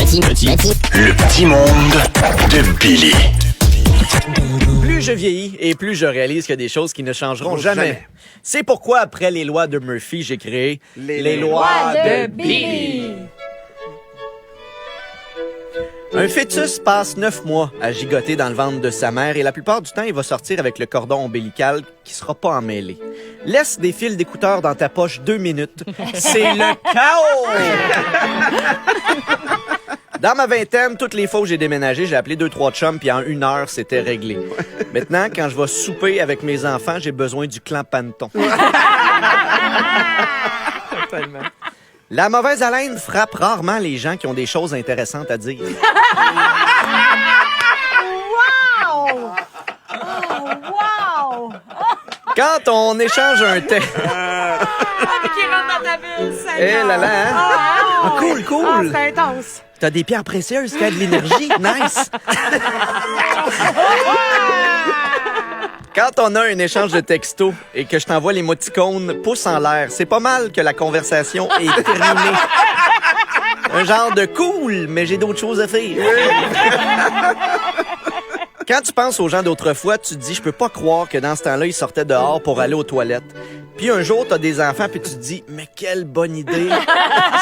Le petit monde de Billy. Plus je vieillis et plus je réalise qu'il y a des choses qui ne changeront jamais. C'est pourquoi, après les lois de Murphy, j'ai créé les lois de Billy. Un fœtus passe 9 mois à gigoter dans le ventre de sa mère et la plupart du temps, il va sortir avec le cordon ombilical qui sera pas emmêlé. Laisse des fils d'écouteurs dans ta poche 2 minutes. C'est le chaos! Dans ma vingtaine, toutes les fois où j'ai déménagé, j'ai appelé 2-3 chums, puis en 1 heure, c'était réglé. Maintenant, quand je vais souper avec mes enfants, j'ai besoin du clan Panton. Totalement. La mauvaise haleine frappe rarement les gens qui ont des choses intéressantes à dire. Wow! Oh, wow! Quand on échange un texte... Qui rentre dans ta bulle, ça. Eh là là, hein? Ah, cool, Ah, cool! c'est intense. T'as des pierres précieuses qui a de l'énergie. Nice! Quand on a un échange de textos et que je t'envoie l'émoticône pouce en l'air, c'est pas mal que la conversation est terminée. Un genre de cool, mais j'ai d'autres choses à faire. Quand tu penses aux gens d'autrefois, tu te dis, je peux pas croire que dans ce temps-là, ils sortaient dehors pour aller aux toilettes. Puis un jour, t'as des enfants, puis tu te dis, mais quelle bonne idée,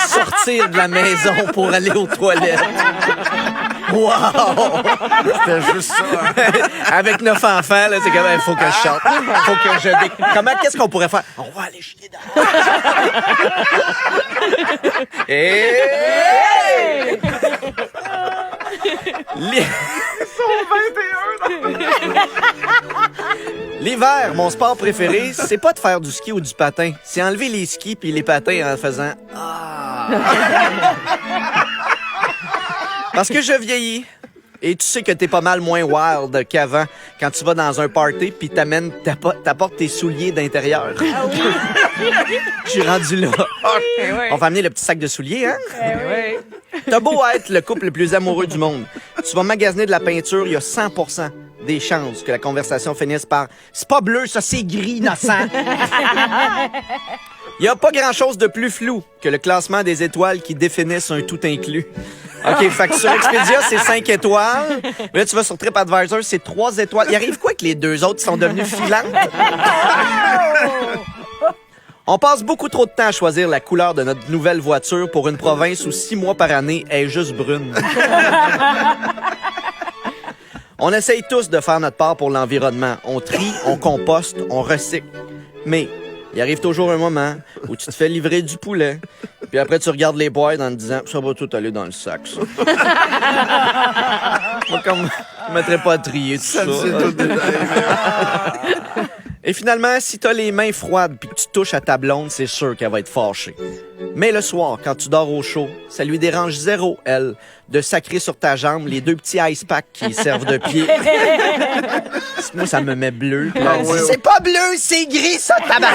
sortir de la maison pour aller aux toilettes. Wow! C'était juste ça. Hein? Avec 9 enfants, là, c'est comme, il faut que je sorte. Faut que je qu'est-ce qu'on pourrait faire? On va aller chier dehors. Hey! L'hiver, mon sport préféré, c'est pas de faire du ski ou du patin. C'est enlever les skis puis les patins en faisant « Ah! » Parce que je vieillis. Et tu sais que t'es pas mal moins wild qu'avant quand tu vas dans un party puis t'apportes tes souliers d'intérieur. Ah oui! Je suis rendu là. Eh oui. On va amener le petit sac de souliers, hein? Eh oui. T'as beau être le couple le plus amoureux du monde. Tu vas magasiner de la peinture, il y a 100% des chances que la conversation finisse par « C'est pas bleu, ça, c'est gris, innocent! » Il y a pas grand-chose de plus flou que le classement des étoiles qui définissent un tout inclus. OK, fait que sur Expedia, c'est 5 étoiles. Mais là, tu vas sur TripAdvisor, c'est 3 étoiles. Il arrive quoi que les 2 autres sont devenus filantes? On passe beaucoup trop de temps à choisir la couleur de notre nouvelle voiture pour une province où 6 mois par année est juste brune. On essaye tous de faire notre part pour l'environnement. On trie, on composte, on recycle. Mais il arrive toujours un moment où tu te fais livrer du poulet, puis après tu regardes les boîtes en te disant « Ça va tout aller dans le sac, ça. » Moi, comme je ne mettrais pas à trier tout ça. Et finalement, si t'as les mains froides puis que tu touches à ta blonde, c'est sûr qu'elle va être fâchée. Mais le soir, quand tu dors au chaud, ça lui dérange zéro, elle, de sacrer sur ta jambe les 2 petits ice packs qui servent de pied. Moi, ça me met bleu. Puis elle dit, c'est pas bleu, c'est gris, ça, tabac!